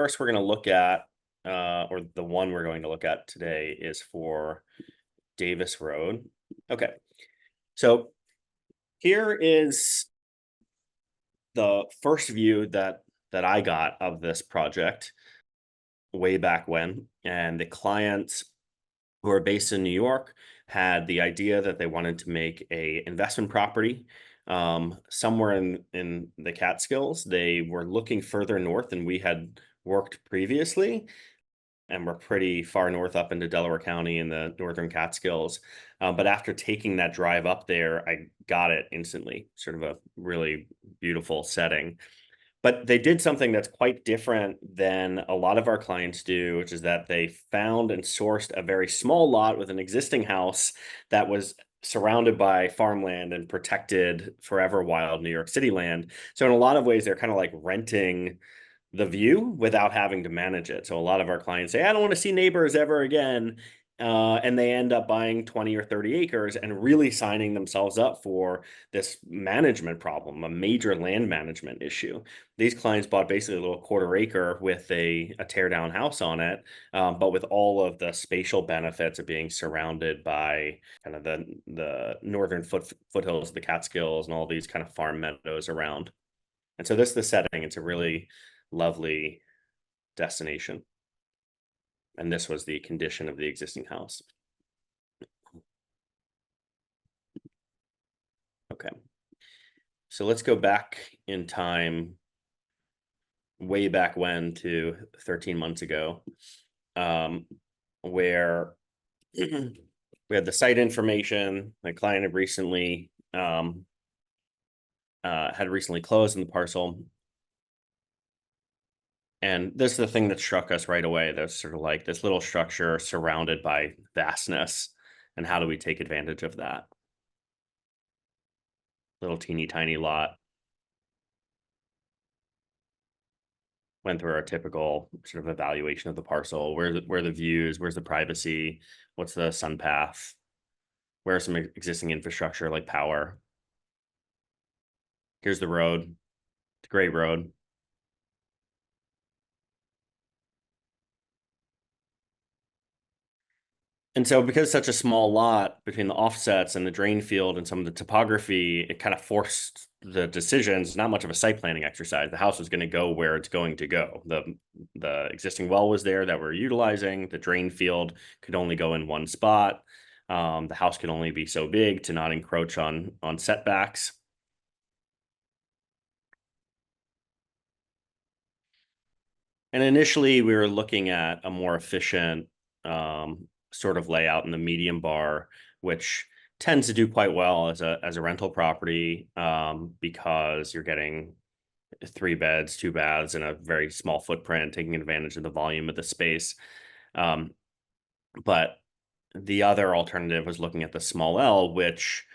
first we're going to look at, or the one we're going to look at today is for Davis Road. Okay, so here is the first view that I got of this project way back when, and the clients who are based in New York had the idea that they wanted to make a investment property somewhere in the Catskills. They were looking further north than we had worked previously, and we're pretty far north up into Delaware County in the northern Catskills. But after taking that drive up there, I got it instantly. Sort of a really beautiful setting. But they did something that's quite different than a lot of our clients do, which is that they found and sourced a very small lot with an existing house that was surrounded by farmland and protected forever wild New York City land. So in a lot of ways, they're kind of like renting the view without having to manage it. So a lot of our clients say, I don't want to see neighbors ever again. And they end up buying 20 or 30 acres and really signing themselves up for this management problem, a major land management issue. These clients bought basically a little quarter acre with a tear down house on it, but with all of the spatial benefits of being surrounded by kind of the northern foothills of the Catskills and all these kind of farm meadows around. And so this is the setting. It's a really lovely destination. And this was the condition of the existing house. Okay. So let's go back in time, way back when, to 13 months ago, where we had the site information. My client had recently closed in the parcel. And this is the thing that struck us right away. There's sort of like this little structure surrounded by vastness. And how do we take advantage of that? Little teeny tiny lot. Went through our typical sort of evaluation of the parcel. Where the views, where's the privacy, what's the sun path, where's some existing infrastructure like power. Here's the road, the great road. And so because it's such a small lot between the offsets and the drain field and some of the topography, it kind of forced the decisions, not much of a site planning exercise. The house was going to go where it's going to go. The existing well was there that we're utilizing. The drain field could only go in one spot. The house could only be so big to not encroach on setbacks. And initially, we were looking at a more efficient sort of layout in the medium bar, which tends to do quite well as a rental property because you're getting 3 beds, 2 baths, and a very small footprint, taking advantage of the volume of the space. But the other alternative was looking at the small L, which,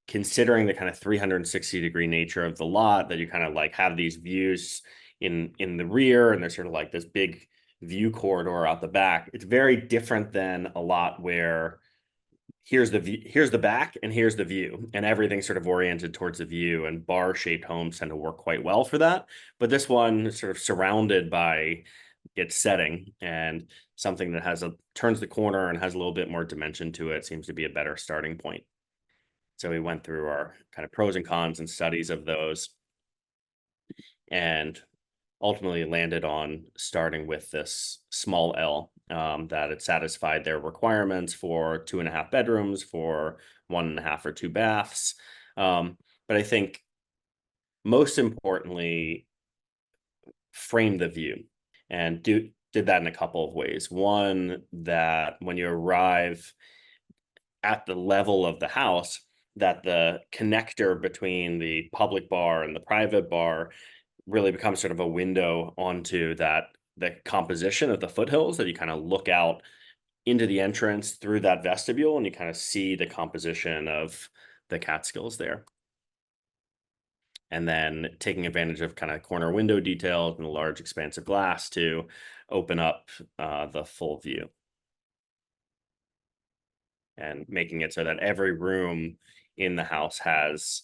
considering the kind of 360-degree nature of the lot, that you kind of like have these views in the rear, and there's sort of like this big view corridor out the back. It's very different than a lot where here's the view, here's the back, and here's the view, and everything's sort of oriented towards the view, and bar-shaped homes tend to work quite well for that. But this one is sort of surrounded by its setting, and something that turns the corner and has a little bit more dimension to it seems to be a better starting point. So we went through our kind of pros and cons and studies of those, and ultimately landed on starting with this small L, that it satisfied their requirements for 2.5 bedrooms, for 1.5 or 2 baths. But I think most importantly, frame the view, and did that in a couple of ways. One, that when you arrive at the level of the house, that the connector between the public bar and the private bar really becomes sort of a window onto the composition of the foothills, that you kind of look out into the entrance through that vestibule and you kind of see the composition of the Catskills there. And then taking advantage of kind of corner window details and a large expanse of glass to open up the full view, and making it so that every room in the house has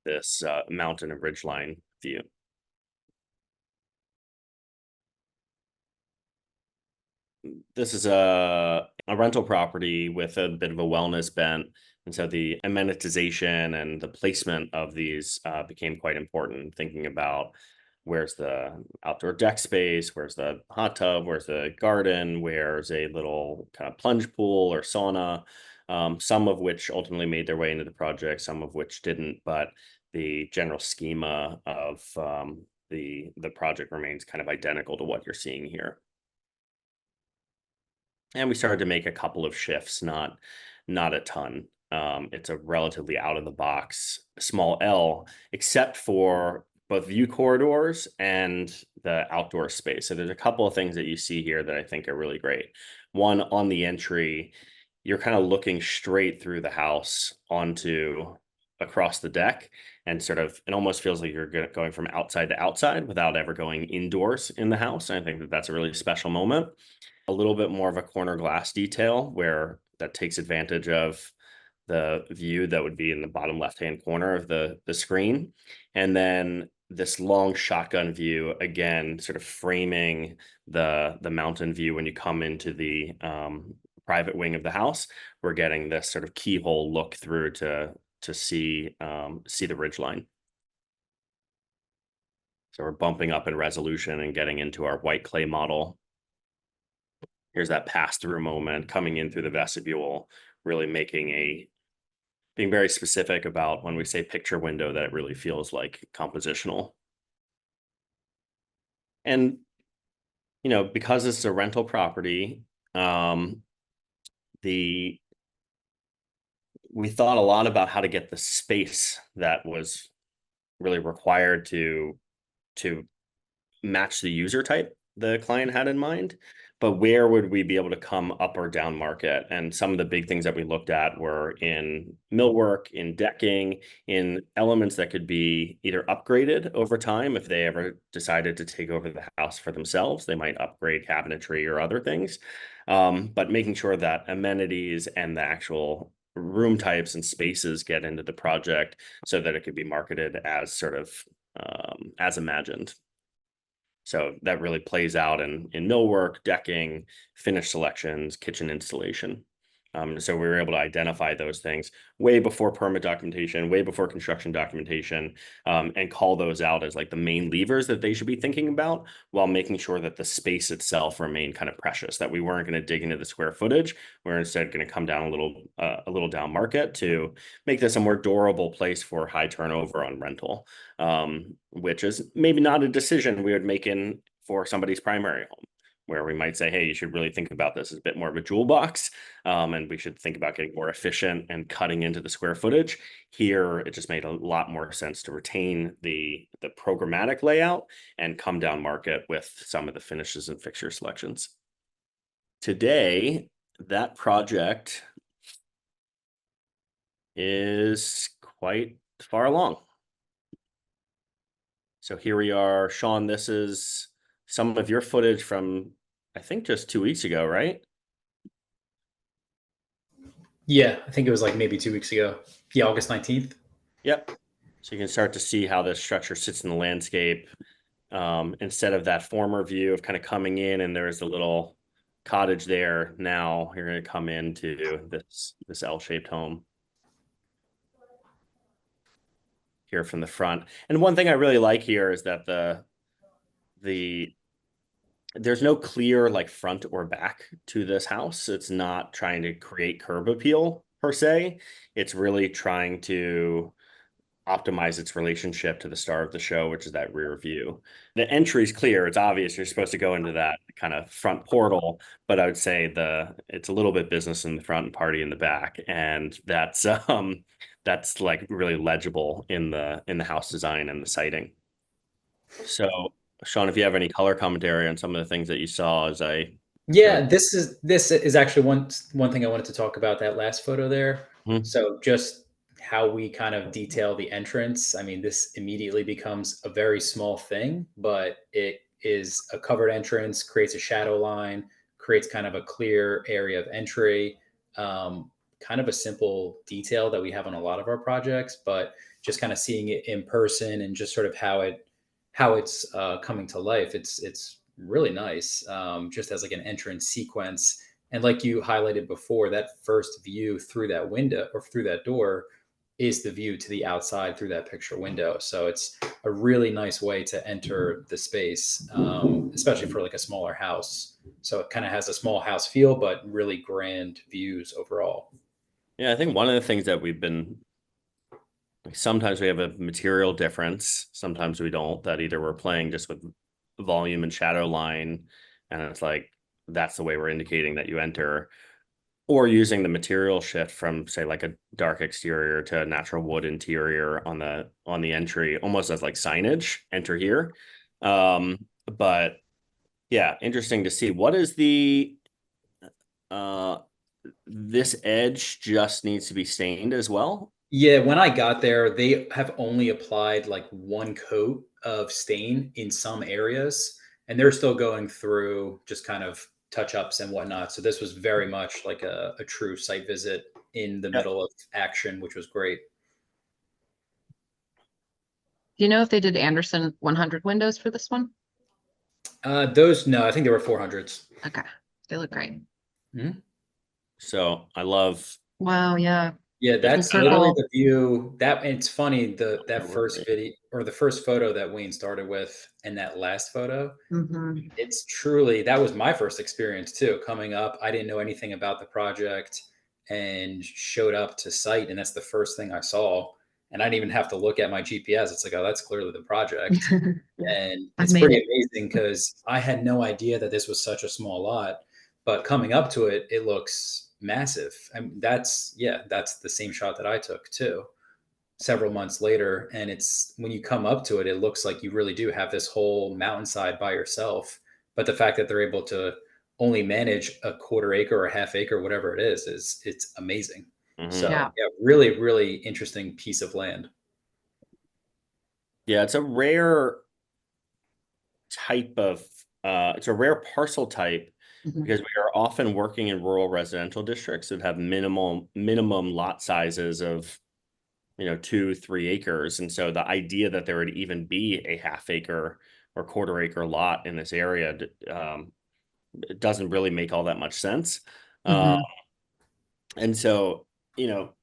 this mountain and ridgeline view. this is a rental property with a bit of a wellness bent. And so the amenitization and the placement of these became quite important, thinking about where's the outdoor deck space, where's the hot tub, where's the garden, where's a little kind of plunge pool or sauna, some of which ultimately made their way into the project, some of which didn't. But the general schema of the project remains kind of identical to what you're seeing here. And we started to make a couple of shifts, not a ton. It's a relatively out of the box small L, except for both view corridors and the outdoor space. So there's a couple of things that you see here that I think are really great. One, on the entry, you're kind of looking straight through the house onto across the deck, and sort of it almost feels like you're going from outside to outside without ever going indoors in the house. And I think that that's a really special moment. A little bit more of a corner glass detail where that takes advantage of the view that would be in the bottom left-hand corner of the screen. And then this long shotgun view, again, sort of framing the mountain view when you come into the private wing of the house. We're getting this sort of keyhole look through to see the ridge line. So we're bumping up in resolution and getting into our white clay model. Here's that pass-through moment coming in through the vestibule, really being very specific about when we say picture window, that it really feels like compositional. And, because it's a rental property, um, the we thought a lot about how to get the space that was really required to match the user type the client had in mind, but where would we be able to come up or down market? And some of the big things that we looked at were in millwork, in decking, in elements that could be either upgraded over time. If they ever decided to take over the house for themselves, they might upgrade cabinetry or other things. But making sure that amenities and the actual room types and spaces get into the project so that it could be marketed as sort of as imagined. So that really plays out in millwork, decking, finish selections, kitchen installation. So we were able to identify those things way before permit documentation, way before construction documentation, and call those out as like the main levers that they should be thinking about, while making sure that the space itself remained kind of precious, that we weren't going to dig into the square footage. We're instead going to come down a little down market to make this a more durable place for high turnover on rental, which is maybe not a decision we would make in for somebody's primary home, where we might say, hey, you should really think about this as a bit more of a jewel box, and we should think about getting more efficient and cutting into the square footage. Here, it just made a lot more sense to retain the programmatic layout and come down market with some of the finishes and fixture selections. Today, that project is quite far along. So here we are, Sean. This is some of your footage from, I think, just 2 weeks ago, right? Yeah, I think it was like maybe 2 weeks ago. Yeah, August 19th. Yep. So you can start to see how this structure sits in the landscape. Instead of that former view of kind of coming in and there's a little cottage there, now you're going to come into this L-shaped home here from the front. And one thing I really like here is that the there's no clear like front or back to this house. It's not trying to create curb appeal per se. It's really trying to optimize its relationship to the star of the show, which is that rear view. The entry is clear. It's obvious you're supposed to go into that kind of front portal, but I would say it's a little bit business in the front and party in the back. And that's like really legible in the house design and the siting. So Sean, if you have any color commentary on some of the things that you saw as I go. Yeah, this is actually one thing I wanted to talk about, that last photo there. Mhm. So just how we kind of detail the entrance. I mean, this immediately becomes a very small thing, but it is a covered entrance, creates a shadow line, creates kind of a clear area of entry. Kind of a simple detail that we have on a lot of our projects, but just kind of seeing it in person and just sort of how it's coming to life. It's really nice, just as like an entrance sequence. And like you highlighted before, that first view through that window or through that door is the view to the outside through that picture window. So it's a really nice way to enter the space, especially for like a smaller house. So it kind of has a small house feel, but really grand views overall. Yeah, I think one of the things that we've been like, sometimes we have a material difference, sometimes we don't, that either we're playing just with volume and shadow line, and it's like that's the way we're indicating that you enter, or using the material shift from say like a dark exterior to a natural wood interior on the entry, almost as like signage, enter here. But yeah, interesting to see. What is the uh this edge just needs to be stained as well? Yeah, when I got there, they have only applied like one coat of stain in some areas, and they're still going through just kind of touch ups and whatnot. So this was very much like a true site visit in the Yep. middle of action, which was great. Do you know if they did Anderson 100 windows for this one? Those, no, I think they were 400s. Okay, they look great. Mhm. So I love Wow, yeah, Yeah, full that's literally circle. the view. That and it's funny that first rotary. video or the first photo that Wayne started with, and that last photo. Hmm. It's truly that was my first experience too. Coming up, I didn't know anything about the project and showed up to site, and that's the first thing I saw. And I didn't even have to look at my GPS. It's like, oh, that's clearly the project. Yeah, And I've it's made pretty it. amazing because I had no idea that this was such a small lot. But coming up to it, it looks massive. And that's the same shot that I took too several months later. And it's when you come up to it, it looks like you really do have this whole mountainside by yourself. But the fact that they're able to only manage a quarter acre or a half acre, whatever it is it's amazing. Mhm. So Yeah. yeah, really, really interesting piece of land. Yeah, it's a rare type of it's a rare parcel type Mhm. because we are often working in rural residential districts that have minimum lot sizes of 2-3 acres, and so the idea that there would even be a half acre or quarter acre lot in this area it doesn't really make all that much sense. uh, Mhm. and so you know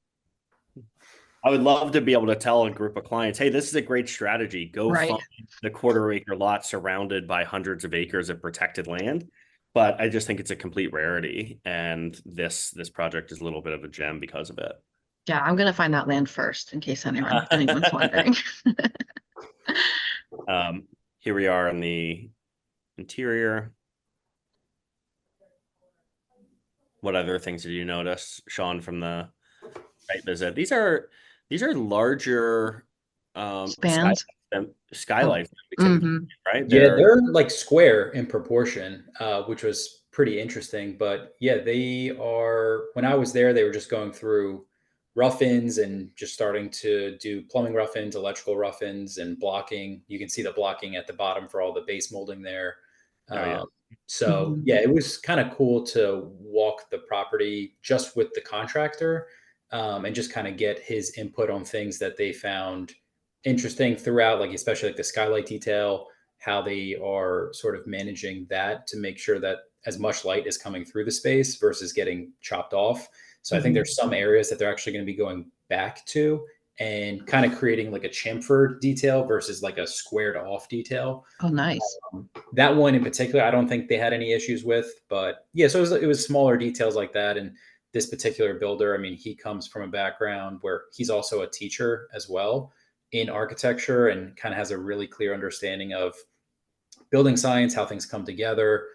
I would love to be able to tell a group of clients, hey, this is a great strategy. Go Right. find the quarter acre lot surrounded by hundreds of acres of protected land. But I just think it's a complete rarity. And this project is a little bit of a gem because of it. Yeah, I'm gonna find that land first in case anyone's wondering. um, Here we are in the interior. What other things did you notice, Sean, from the site visit? These are larger Spans. Oh. skylights than we typically Hmm. see, right? Yeah, They're they're like square in proportion, which was pretty interesting. But yeah, they are. When I was there, they were just going through rough-ins and just starting to do plumbing rough-ins, electrical rough-ins, and blocking. You can see the blocking at the bottom for all the base molding there. oh yeah. Um, so Hmm. yeah, it was kind of cool to walk the property just with the contractor, and just kind of get his input on things that they found interesting throughout, like especially like the skylight detail, how they are sort of managing that to make sure that as much light is coming through the space versus getting chopped off. So I think Hmm. there's some areas that they're actually going to be going back to and kind of creating like a chamfered detail versus like a squared off detail. Oh, nice. That one in particular, I don't think they had any issues with, but yeah, so it was smaller details like that. And this particular builder, I mean, he comes from a background where he's also a teacher as well in architecture and kind of has a really clear understanding of building science, how things come together.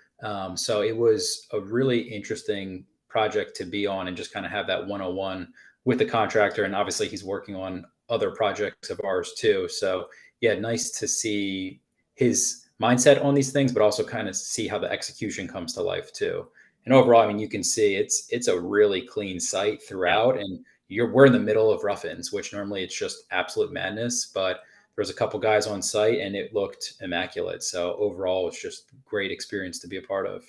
So it was a really interesting project to be on and just kind of have that 101 with the contractor. And obviously, he's working on other projects of ours too. So, yeah, nice to see his mindset on these things, but also kind of see how the execution comes to life too. And overall, I mean, you can see it's a really clean site Yeah. throughout, and we're in the middle of rough-ins, which normally it's just absolute madness, but there was a couple guys on site and it looked immaculate. So overall, it's just great experience to be a part of.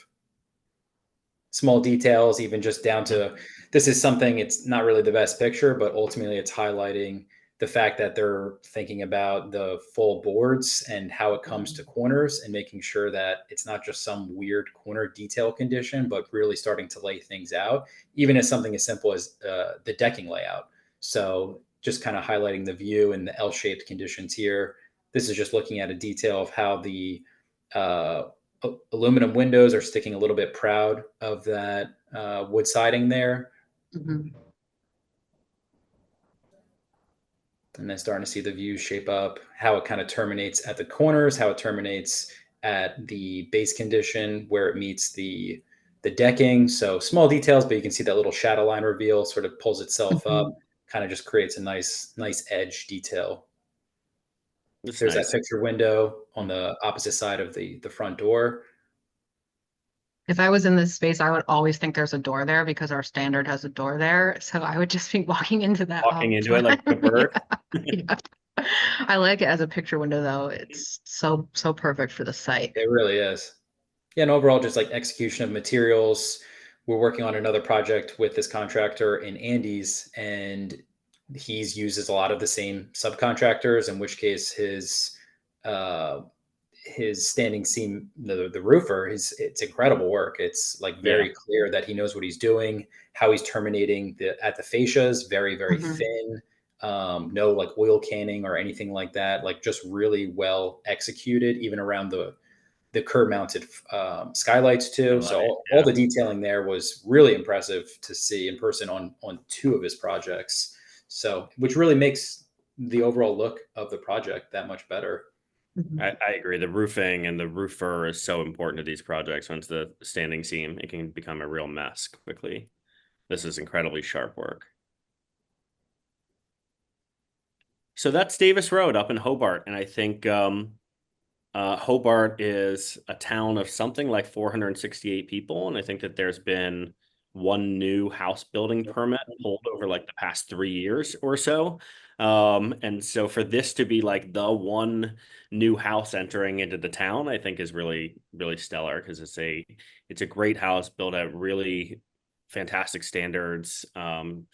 Small details, even just down to this is something it's not really the best picture, but ultimately it's highlighting the fact that they're thinking about the full boards and how it comes to corners and making sure that it's not just some weird corner detail condition, but really starting to lay things out, even as something as simple as the decking layout. So just kind of highlighting the view and the L-shaped conditions here. This is just looking at a detail of how the uh, aluminum windows are sticking a little bit proud of that wood siding there. Mhm. And then starting to see the views shape up, how it kind of terminates at the corners, how it terminates at the base condition where it meets the decking. So small details, but you can see that little shadow line reveal sort of pulls itself up, Mhm. kind of just creates a nice edge detail. It's There's that nice. picture window on the opposite side of the front door. If I was in this space, I would always think there's a door there because our standard has a door there. So I would just be walking into that all Walking the into it like a time. bird. Yeah. I like it as a picture window though. It's so perfect for the site. It really is. Yeah, and overall, just like execution of materials. We're working on another project with this contractor in Andes, and he's uses a lot of the same subcontractors. In which case, uh, his standing seam, the roofer, it's incredible work. It's like Yeah, very clear that he knows what he's doing, how he's terminating at the fascias, very Mhm. thin. No like oil canning or anything like that. Like just really well executed, even around the curb mounted skylights I too. love So it. all the detailing there was really impressive to see in person on two of his projects. So which really makes the overall look of the project that much better. Mhm. I agree. The roofing and the roofer is so important to these projects. Once the standing seam, it can become a real mess quickly. This is incredibly sharp work. So that's Davis Road up in Hobart, and I think Hobart is a town of something like 468 people, and I think that there's been one new house building permit pulled over like the past 3 years or so. And so for this to be like the one new house entering into the town, I think is really stellar because it's a great house built at really fantastic standards. And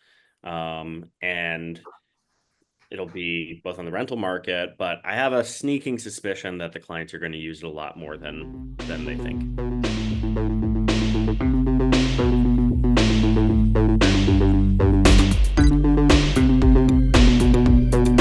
it'll be both on the rental market, but I have a sneaking suspicion that the clients are going to use it a lot more than they think.